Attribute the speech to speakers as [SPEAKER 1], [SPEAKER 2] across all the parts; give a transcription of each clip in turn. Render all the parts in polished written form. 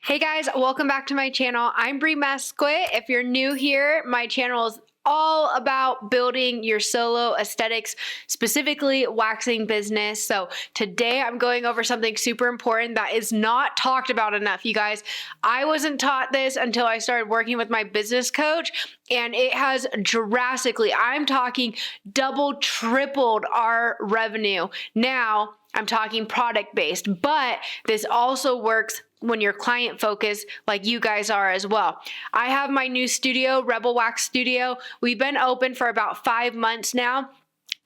[SPEAKER 1] Hey guys, welcome back to my channel. I'm Bree Mesquit. If you're new here, my channel is all about building your solo aesthetics, specifically waxing business. So today I'm going over something super important that is not talked about enough, you guys. I wasn't taught this until I started working with my business coach, and it has drastically, I'm talking double, tripled our revenue. Now, I'm talking product based, but this also works when you're client focused like you guys are as well. I have my new studio, Rebel Wax Studio. We've been open for about 5 months now.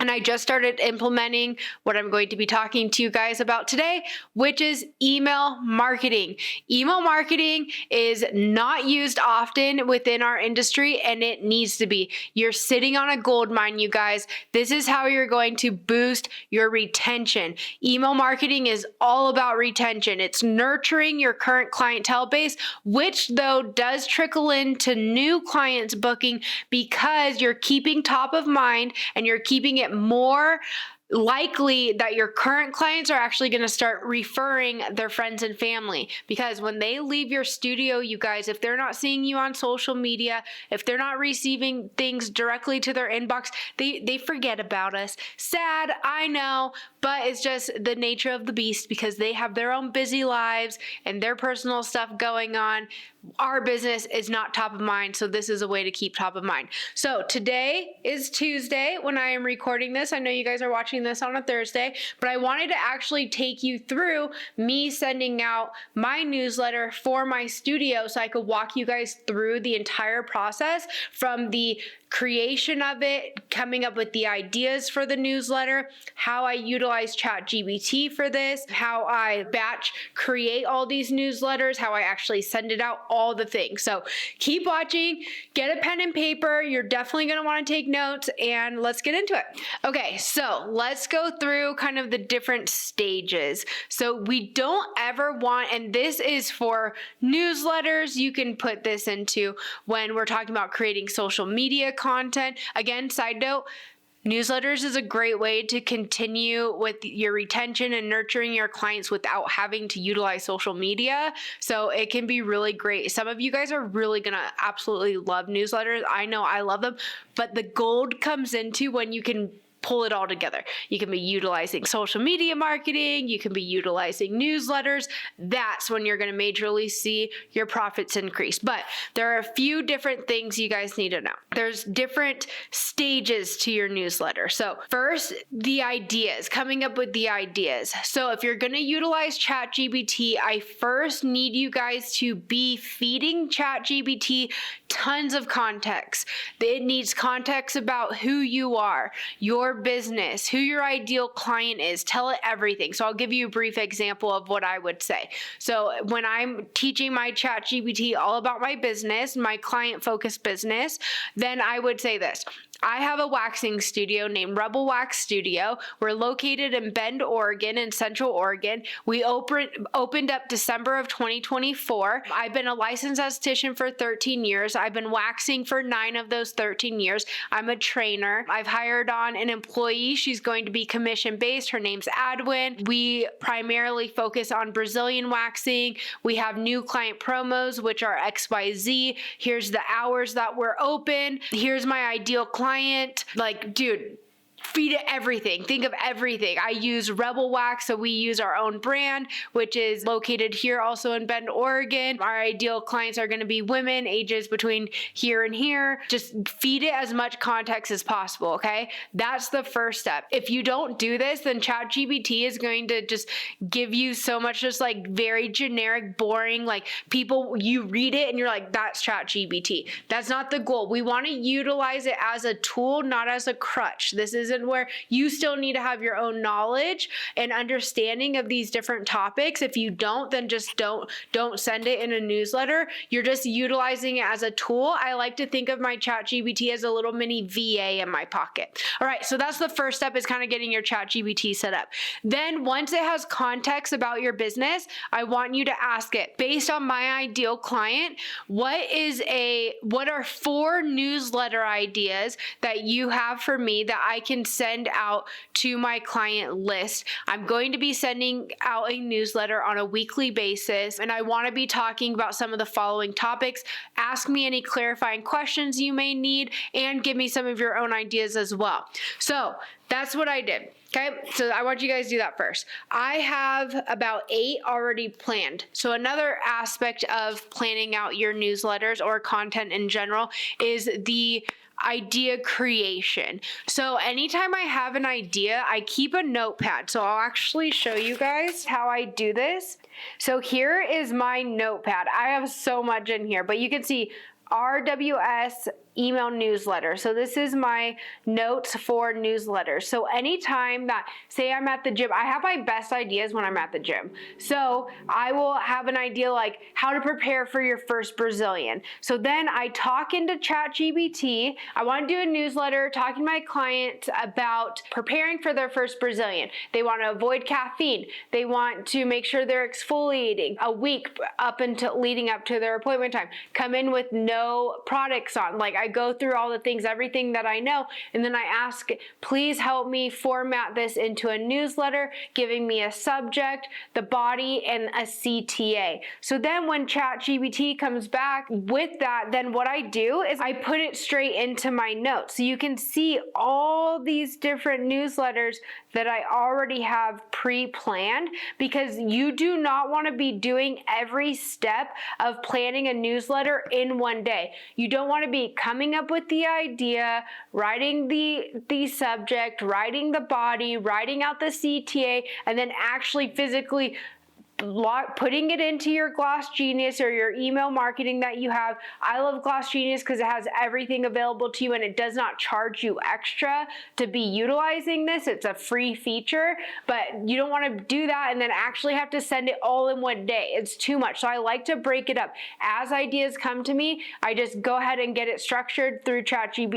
[SPEAKER 1] And I just started implementing what I'm going to be talking to you guys about today, which is email marketing. Email marketing is not used often within our industry, and it needs to be. You're sitting on a gold mine, you guys. This is how you're going to boost your retention. Email marketing is all about retention. It's nurturing your current clientele base, which though does trickle into new clients booking because you're keeping top of mind and you're keeping it more likely that your current clients are actually going to start referring their friends and family, because when they leave your studio, you guys, if they're not seeing you on social media, if they're not receiving things directly to their inbox, they forget about us. Sad, I know, but it's just the nature of the beast because they have their own busy lives and their personal stuff going on. Our business is not top of mind, so this is a way to keep top of mind. So today is Tuesday when I am recording this. I know you guys are watching this on a Thursday, but I wanted to actually take you through me sending out my newsletter for my studio so I could walk you guys through the entire process from the creation of it, coming up with the ideas for the newsletter, how I utilize ChatGPT for this, how I batch create all these newsletters, how I actually send it out, all the things. So keep watching, get a pen and paper. You're definitely going to want to take notes, and let's get into it. Okay, so let's go through kind of the different stages. So we don't ever want, and this is for newsletters, you can put this into when we're talking about creating social media content. Again, side note, newsletters is a great way to continue with your retention and nurturing your clients without having to utilize social media. So it can be really great. Some of you guys are really going to absolutely love newsletters. I know I love them, but the gold comes into when you can pull it all together. You can be utilizing social media marketing, you can be utilizing newsletters. That's when you're going to majorly see your profits increase. But there are a few different things you guys need to know. There's different stages to your newsletter. So first, the ideas, coming up with the ideas. So if you're going to utilize ChatGPT, I first need you guys to be feeding ChatGPT tons of context. It needs context about who you are, your business, who your ideal client is. Tell it everything. So I'll give you a brief example of what I would say. So when I'm teaching my ChatGPT all about my business, my client-focused business, then I would say this. I have a waxing studio named Rebel Wax Studio. We're located in Bend, Oregon, in Central Oregon. We opened up December of 2024. I've been a licensed esthetician for 13 years. I've been waxing for 9 of those 13 years. I'm a trainer. I've hired on an employee. She's going to be commission-based. Her name's Adwin. We primarily focus on Brazilian waxing. We have new client promos, which are XYZ. Here's the hours that we're open. Here's my ideal client. Like, dude, feed it everything. Think of everything. I use Rebel Wax, so we use our own brand, which is located here also in Bend, Oregon. Our ideal clients are going to be women, ages between here and here. Just feed it as much context as possible, okay? That's the first step. If you don't do this, then ChatGPT is going to just give you so much just like very generic, boring, like people, you read it and you're like, that's ChatGPT. That's not the goal. We want to utilize it as a tool, not as a crutch. This isn't where you still need to have your own knowledge and understanding of these different topics. If you don't, then just don't send it in a newsletter. You're just utilizing it as a tool. I like to think of my ChatGPT as a little mini VA in my pocket. All right, so that's the first step, is kind of getting your ChatGPT set up. Then once it has context about your business, I want you to ask it, based on my ideal client, what are 4 newsletter ideas that you have for me that I can can send out to my client list. I'm going to be sending out a newsletter on a weekly basis, and I want to be talking about some of the following topics. Ask me any clarifying questions you may need, and give me some of your own ideas as well. So that's what I did. Okay, so I want you guys to do that first. I have about 8 already planned. So another aspect of planning out your newsletters or content in general is the idea creation. So anytime I have an idea, I keep a notepad. So I'll actually show you guys how I do this. So here is my notepad. I have so much in here, but you can see RWS email newsletter. So this is my notes for newsletters. So anytime that, say I'm at the gym, I have my best ideas when I'm at the gym. So I will have an idea like how to prepare for your first Brazilian. So then I talk into ChatGPT. I want to do a newsletter talking to my client about preparing for their first Brazilian. They want to avoid caffeine. They want to make sure they're exfoliating a week up until leading up to their appointment time. Come in with no products on. Like I go through all the things, everything that I know, and then I ask, please help me format this into a newsletter, giving me a subject, the body, and a CTA. So then when ChatGPT comes back with that, then what I do is I put it straight into my notes. So you can see all these different newsletters that I already have pre-planned, because you do not want to be doing every step of planning a newsletter in one day. You don't want to be coming up with the idea, writing the subject, writing the body, writing out the CTA, and then actually physically putting it into your GlossGenius or your email marketing that you have. I love GlossGenius because it has everything available to you and it does not charge you extra to be utilizing this. It's a free feature, but you don't want to do that and then actually have to send it all in one day. It's too much. So I like to break it up. As ideas come to me, I just go ahead and get it structured through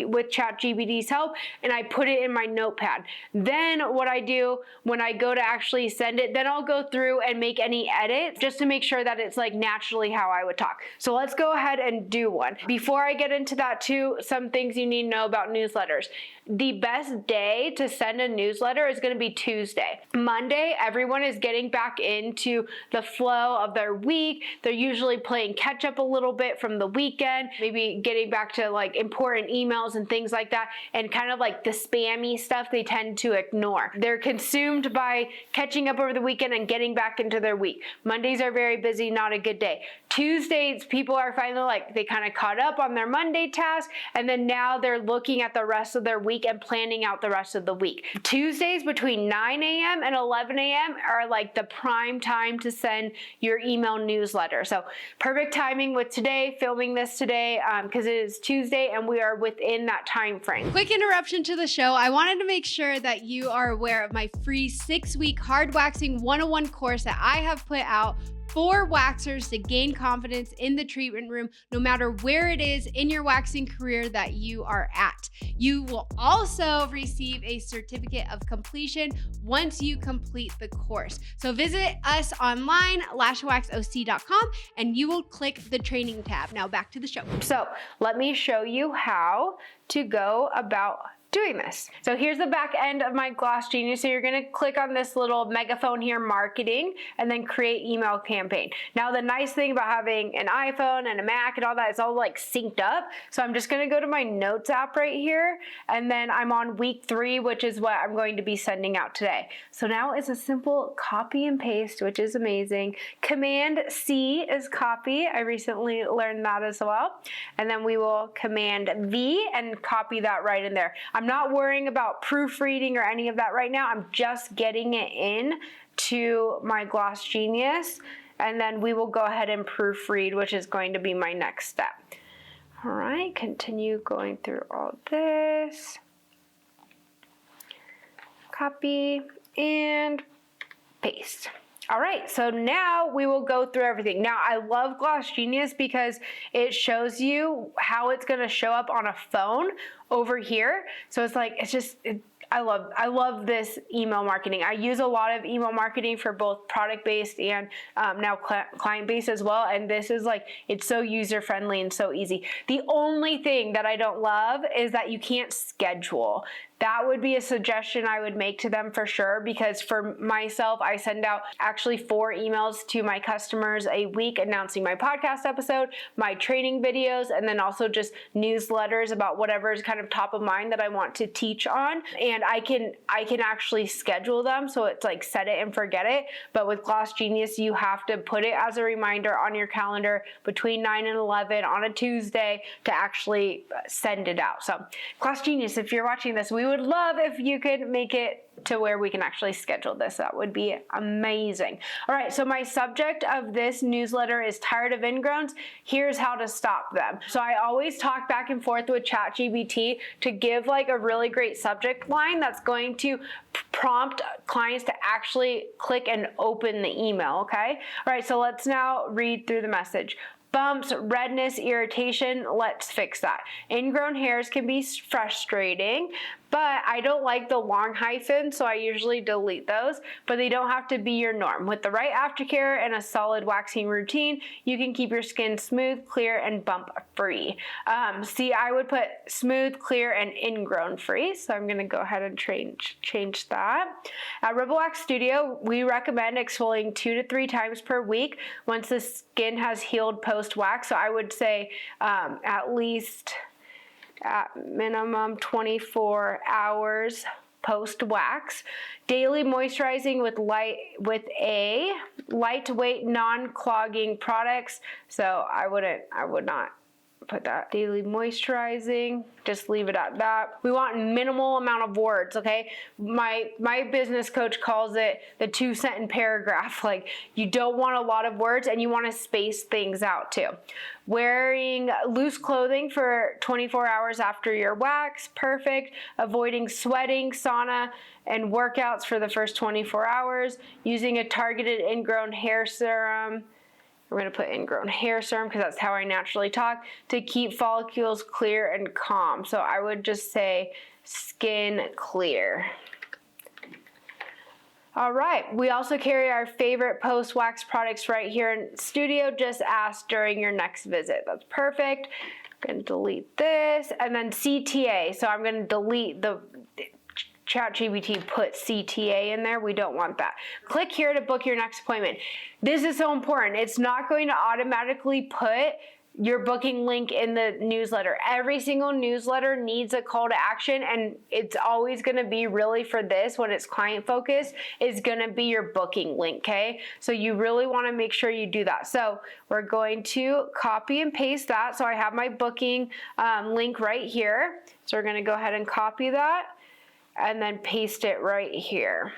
[SPEAKER 1] with ChatGPT's help, and I put it in my notepad. Then what I do when I go to actually send it, then I'll go through and make any edits just to make sure that it's like naturally how I would talk. So let's go ahead and do one. Before I get into that too, some things you need to know about newsletters. The best day to send a newsletter is going to be Tuesday. Monday, everyone is getting back into the flow of their week. They're usually playing catch up a little bit from the weekend, maybe getting back to like important emails and things like that, and kind of like the spammy stuff they tend to ignore. They're consumed by catching up over the weekend and getting back into their week. Mondays are very busy, not a good day. Tuesdays, people are finally like, they kind of caught up on their Monday task, and then now they're looking at the rest of their week and planning out the rest of the week. Tuesdays between 9 a.m. and 11 a.m. are like the prime time to send your email newsletter. So perfect timing with today, filming this today, because it is Tuesday and we are within that time frame.
[SPEAKER 2] Quick interruption to the show. I wanted to make sure that you are aware of my free 6-week hard waxing 101 course that I have put out for waxers to gain confidence in the treatment room, no matter where it is in your waxing career that you are at. You will also receive a certificate of completion once you complete the course. So visit us online, lashwaxoc.com, and you will click the training tab. Now back to the show.
[SPEAKER 1] So let me show you how to go about doing this. So here's the back end of my GlossGenius. So you're gonna click on this little megaphone here, marketing, and then create email campaign. Now the nice thing about having an iPhone and a Mac and all that, it's all like synced up. So I'm just gonna go to my notes app right here, and then I'm on week 3, which is what I'm going to be sending out today. So now it's a simple copy and paste, which is amazing. Command C is copy. I recently learned that as well. And then we will Command V and copy that right in there. I'm not worrying about proofreading or any of that right now. I'm just getting it in to my GlossGenius, and then we will go ahead and proofread, which is going to be my next step. All right, continue going through all this. Copy and paste. All right, so now we will go through everything. Now, I love GlossGenius because it shows you how it's gonna show up on a phone over here. So it's like, I love this email marketing. I use a lot of email marketing for both product-based and now client-based as well. And this is like, it's so user-friendly and so easy. The only thing that I don't love is that you can't schedule. that would be a suggestion I would make to them for sure, because for myself, I send out actually 4 emails to my customers a week announcing my podcast episode, my training videos, and then also just newsletters about whatever is kind of top of mind that I want to teach on. And I can actually schedule them, so it's like set it and forget it. But with GlossGenius, you have to put it as a reminder on your calendar between 9 and 11 on a Tuesday to actually send it out. So GlossGenius, if you're watching this, we would love if you could make it to where we can actually schedule this. That would be amazing. All right, so my subject of this newsletter is tired of ingrowns. Here's how to stop them. So I always talk back and forth with ChatGPT to give like a really great subject line that's going to prompt clients to actually click and open the email, okay? All right, so let's now read through the message. Bumps, redness, irritation, let's fix that. Ingrown hairs can be frustrating, but I don't like the long hyphens, so I usually delete those, but they don't have to be your norm. With the right aftercare and a solid waxing routine, you can keep your skin smooth, clear, and bump free. See, I would put smooth, clear, and ingrown free, so I'm gonna go ahead and change that. At Rebel Wax Studio, we recommend exfoliating 2 to 3 times per week once the skin has healed post-wax, so I would say at least at minimum 24 hours post-wax. Daily moisturizing with lightweight, non-clogging products. So I would not put that. Daily moisturizing, just leave it at that. We want minimal amount of words, okay? My business coach calls it the 2-sentence paragraph. Like, you don't want a lot of words and you want to space things out too. Wearing loose clothing for 24 hours after your wax, perfect. Avoiding sweating, sauna, and workouts for the first 24 hours. Using a targeted ingrown hair serum. We're going to put ingrown hair serum because that's how I naturally talk, to keep follicles clear and calm. So I would just say skin clear. All right, we also carry our favorite post-wax products right here in studio. Just ask during your next visit. That's perfect. I'm going to delete this. And then CTA. So I'm going to delete the ChatGPT put CTA in there. We don't want that. Click here to book your next appointment. This is so important. It's not going to automatically put your booking link in the newsletter. Every single newsletter needs a call to action, and it's always going to be really for this when it's client focused is going to be your booking link, okay? So you really want to make sure you do that. So we're going to copy and paste that. So I have my booking link right here. So we're going to go ahead and copy that and then paste it right here.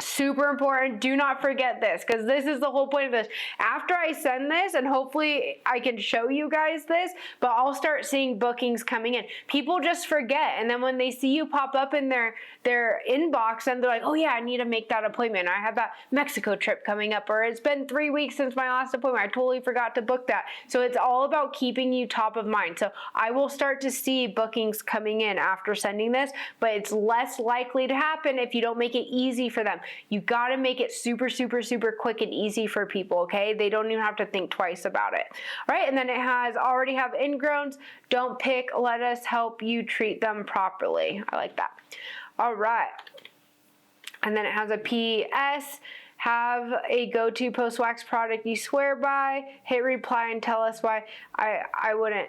[SPEAKER 1] Super important. Do not forget this, because this is the whole point of this. After I send this, and hopefully I can show you guys this, but I'll start seeing bookings coming in. People just forget, and then when they see you pop up in their inbox, and they're like, oh yeah, I need to make that appointment. I have that Mexico trip coming up, or it's been 3 weeks since my last appointment. I totally forgot to book that. So it's all about keeping you top of mind. So I will start to see bookings coming in after sending this, but it's less likely to happen if you don't make it easy for them. You got to make it super, super, super quick and easy for people, okay? They don't even have to think twice about it. All right, and then it has already have ingrowns. Don't pick, let us help you treat them properly. I like that. All right. And then it has a PS. Have a go-to post-wax product you swear by. Hit reply and tell us why. I wouldn't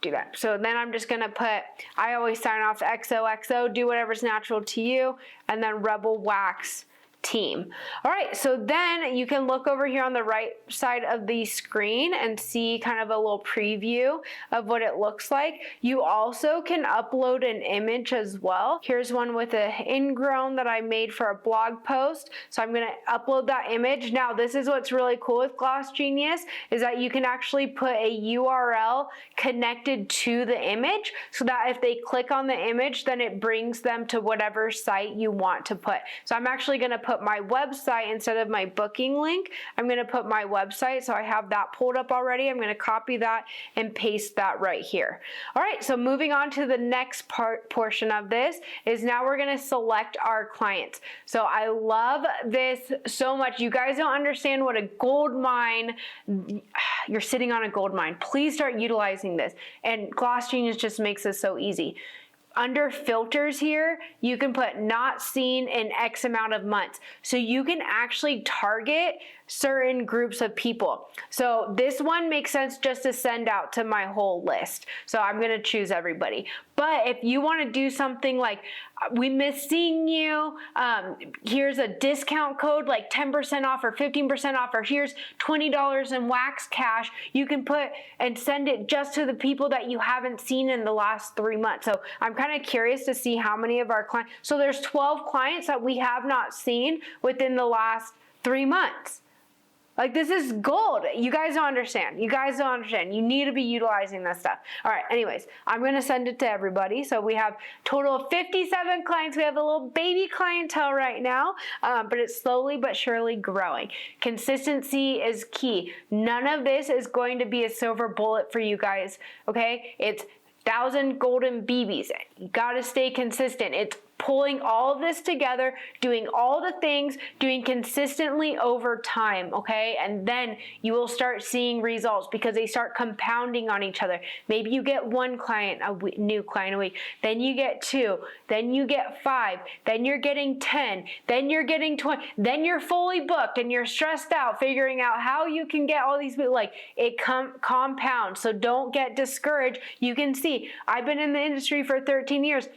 [SPEAKER 1] do that. So then I'm just gonna put, I always sign off XOXO, do whatever's natural to you, and then Rebel Wax Team. All right, so then you can look over here on the right side of the screen and see kind of a little preview of what it looks like. You also can upload an image as well. Here's one with an ingrown that I made for a blog post. So I'm gonna upload that image. Now, this is what's really cool with GlossGenius is that you can actually put a URL connected to the image so that if they click on the image, then it brings them to whatever site you want to put. So I'm actually gonna put my website instead of my booking link. I'm going to put my website, so I have that pulled up already. I'm going to copy that and paste that right here. All right, so moving on to the next portion of this is now we're going to select our clients. So I love this so much. You guys don't understand what a gold mine, you're sitting on a gold mine. Please start utilizing this. And GlossGenius just makes this so easy. under filters here, you can put not seen in X amount of months. So you can actually target certain groups of people. So this one makes sense just to send out to my whole list. So I'm gonna choose everybody. But if you wanna do something like, we miss seeing you, here's a discount code like 10% off or 15% off, or here's $20 in wax cash, you can put and send it just to the people that you haven't seen in the last 3 months. So I'm kind of curious to see how many of our clients, so there's 12 clients that we have not seen within the last 3 months. Like, this is gold. You guys don't understand. You guys don't understand. You need to be utilizing this stuff. All right, anyways, I'm going to send it to everybody. So we have total of 57 clients. We have a little baby clientele right now, but it's slowly but surely growing. Consistency is key. None of this is going to be a silver bullet for you guys, okay? It's 1,000 golden BBs. You got to stay consistent. It's pulling all of this together, doing all the things, doing consistently over time, okay? And then you will start seeing results because they start compounding on each other. Maybe you get one client, new client a week, then you get 2, then you get 5, then you're getting 10, then you're getting 20, then you're fully booked and you're stressed out figuring out how you can get all these people. Like, it compounds, so don't get discouraged. You can see, I've been in the industry for 13 years.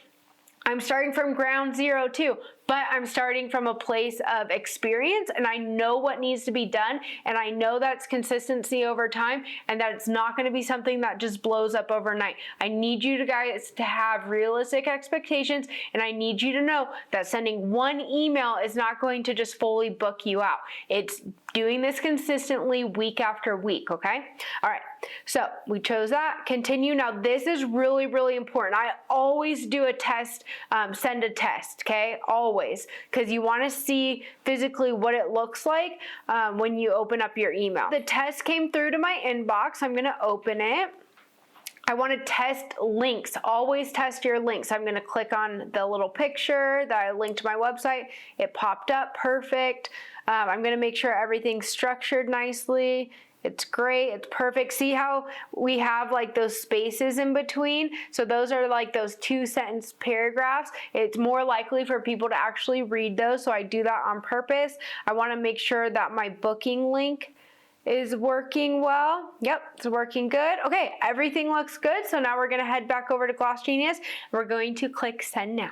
[SPEAKER 1] I'm starting from ground zero too, but I'm starting from a place of experience and I know what needs to be done, and I know that's consistency over time, and that it's not going to be something that just blows up overnight. I need you guys to have realistic expectations, and I need you to know that sending one email is not going to just fully book you out. It's doing this consistently week after week, okay? All right, so we chose that. Continue. Now, this is really, really important. I always do a test, send a test, okay? Always, because you want to see physically what it looks like when you open up your email. The test came through to my inbox. I'm going to open it. I want to test links. Always test your links. I'm going to click on the little picture that I linked to my website. It popped up perfect. I'm going to make sure everything's structured nicely. It's great. It's perfect. See how we have like those spaces in between? So those are like those 2-sentence paragraphs. It's more likely for people to actually read those. So I do that on purpose. I want to make sure that my booking link is working well. Yep, it's working good. Okay, everything looks good. So now we're going to head back over to GlossGenius. We're going to click send now.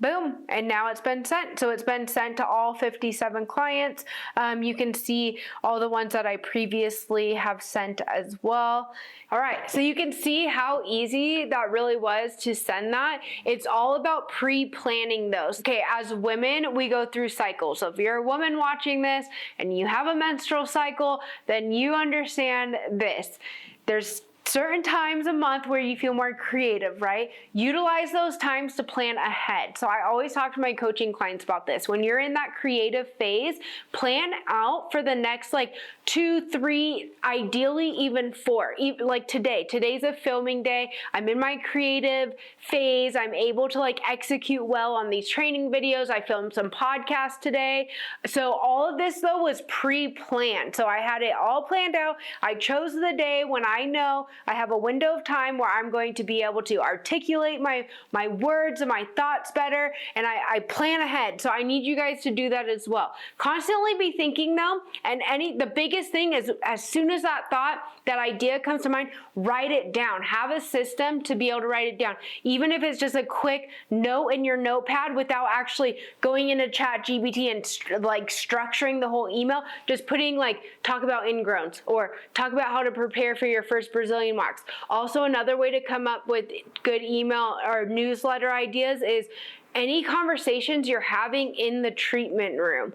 [SPEAKER 1] Boom, and now it's been sent. So it's been sent to all 57 clients. You can see all the ones that I previously have sent as well. All right, so you can see how easy that really was to send that. It's all about pre-planning those. Okay, as women, we go through cycles. So if you're a woman watching this and you have a menstrual cycle, then you understand this. There's certain times a month where you feel more creative, right? Utilize those times to plan ahead. So I always talk to my coaching clients about this. When you're in that creative phase, plan out for the next like 2, 3, ideally even 4. Like today's a filming day. I'm in my creative phase. I'm able to like execute well on these training videos. I filmed some podcasts today. So all of this though was pre-planned. So I had it all planned out. I chose the day when I know I have a window of time where I'm going to be able to articulate my words and my thoughts better, and I plan ahead. So I need you guys to do that as well. Constantly be thinking though, and the biggest thing is as soon as that thought, that idea comes to mind, write it down. Have a system to be able to write it down. Even if it's just a quick note in your notepad without actually going into ChatGPT and like structuring the whole email, just putting like, talk about ingrowns or talk about how to prepare for your first Brazilian wax. Also, another way to come up with good email or newsletter ideas is any conversations you're having in the treatment room.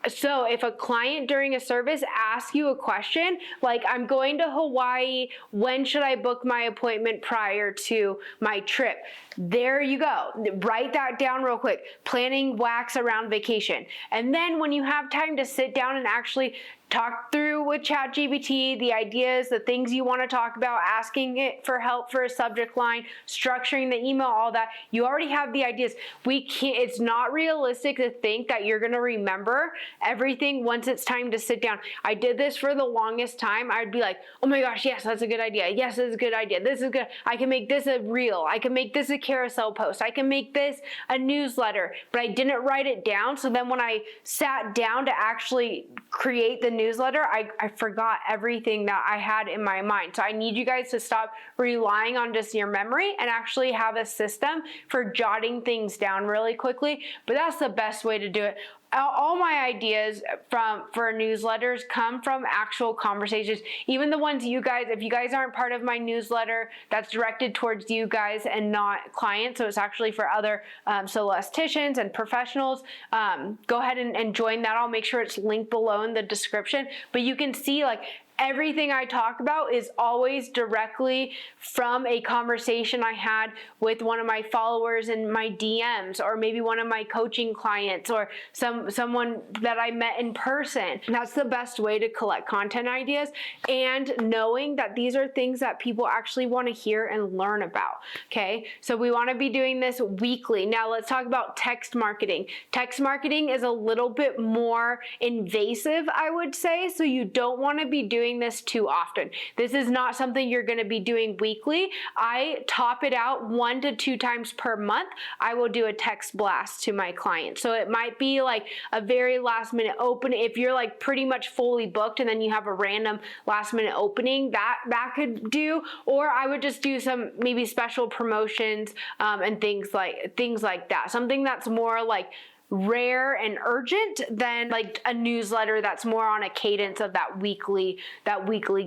[SPEAKER 1] So if a client during a service asks you a question, like, I'm going to Hawaii, when should I book my appointment prior to my trip? There you go. Write that down real quick. Planning wax around vacation. And then when you have time to sit down and actually talk through through with ChatGPT the ideas, the things you want to talk about, asking it for help for a subject line, structuring the email, all that. You already have the ideas. It's not realistic to think that you're going to remember everything once it's time to sit down. I did this for the longest time. I'd be like, oh my gosh, yes, that's a good idea. Yes, this is a good idea. This is good. I can make this a reel. I can make this a carousel post. I can make this a newsletter, but I didn't write it down. So then when I sat down to actually create the newsletter, I forgot everything that I had in my mind. So I need you guys to stop relying on just your memory and actually have a system for jotting things down really quickly. But that's the best way to do it. All my ideas for newsletters come from actual conversations. Even the ones you guys, if you guys aren't part of my newsletter, that's directed towards you guys and not clients. So it's actually for other solo estheticians and professionals. Go ahead and join that. I'll make sure it's linked below in the description. But you can see like everything I talk about is always directly from a conversation I had with one of my followers in my DMs, or maybe one of my coaching clients, or someone that I met in person. That's the best way to collect content ideas, and knowing that these are things that people actually want to hear and learn about. Okay, so we want to be doing this weekly. Now let's talk about text marketing. Text marketing is a little bit more invasive, I would say, so you don't want to be doing this too often. This is not something you're going to be doing weekly. I top it out 1 to 2 times per month. I will do a text blast to my clients. So it might be like a very last minute open. If you're like pretty much fully booked and then you have a random last minute opening, that could do. Or I would just do some maybe special promotions and things like that. Something that's more like rare and urgent than like a newsletter that's more on a cadence of that weekly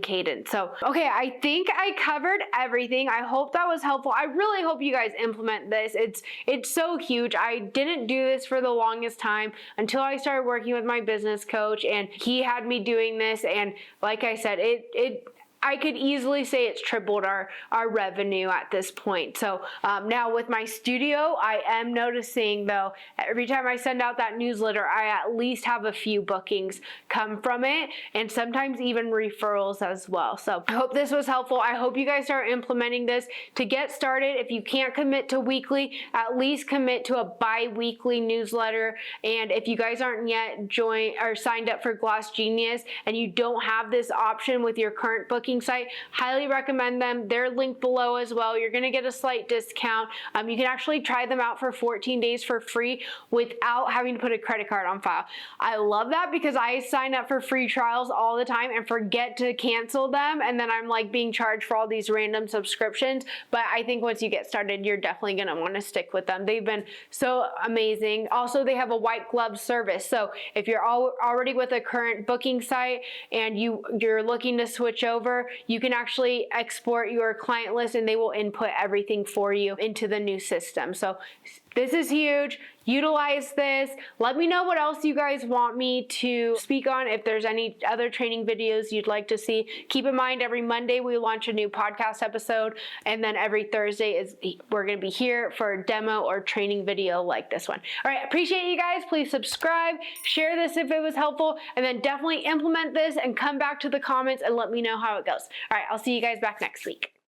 [SPEAKER 1] cadence. So, okay, I think I covered everything. I hope that was helpful. I really hope you guys implement this. It's so huge. I didn't do this for the longest time until I started working with my business coach, and he had me doing this. And like I said, I could easily say it's tripled our revenue at this point. So now with my studio, I am noticing though, every time I send out that newsletter, I at least have a few bookings come from it, and sometimes even referrals as well. So I hope this was helpful. I hope you guys start implementing this. To get started, if you can't commit to weekly, at least commit to a bi-weekly newsletter. And if you guys aren't yet joined or signed up for GlossGenius and you don't have this option with your current booking site, highly recommend them. They're linked below as well. You're going to get a slight discount. You can actually try them out for 14 days for free without having to put a credit card on file. I love that because I sign up for free trials all the time and forget to cancel them, and then I'm like being charged for all these random subscriptions. But I think once you get started, you're definitely going to want to stick with them. They've been so amazing. Also, they have a white glove service. So if you're already with a current booking site and you're looking to switch over, you can actually export your client list and they will input everything for you into the new system. So this is huge. Utilize this. Let me know what else you guys want me to speak on. If there's any other training videos you'd like to see, keep in mind every Monday we launch a new podcast episode, and then every Thursday we're going to be here for a demo or training video like this one. All right, appreciate you guys. Please subscribe, share this if it was helpful, and then definitely implement this and come back to the comments and let me know how it goes. All right, I'll see you guys back next week.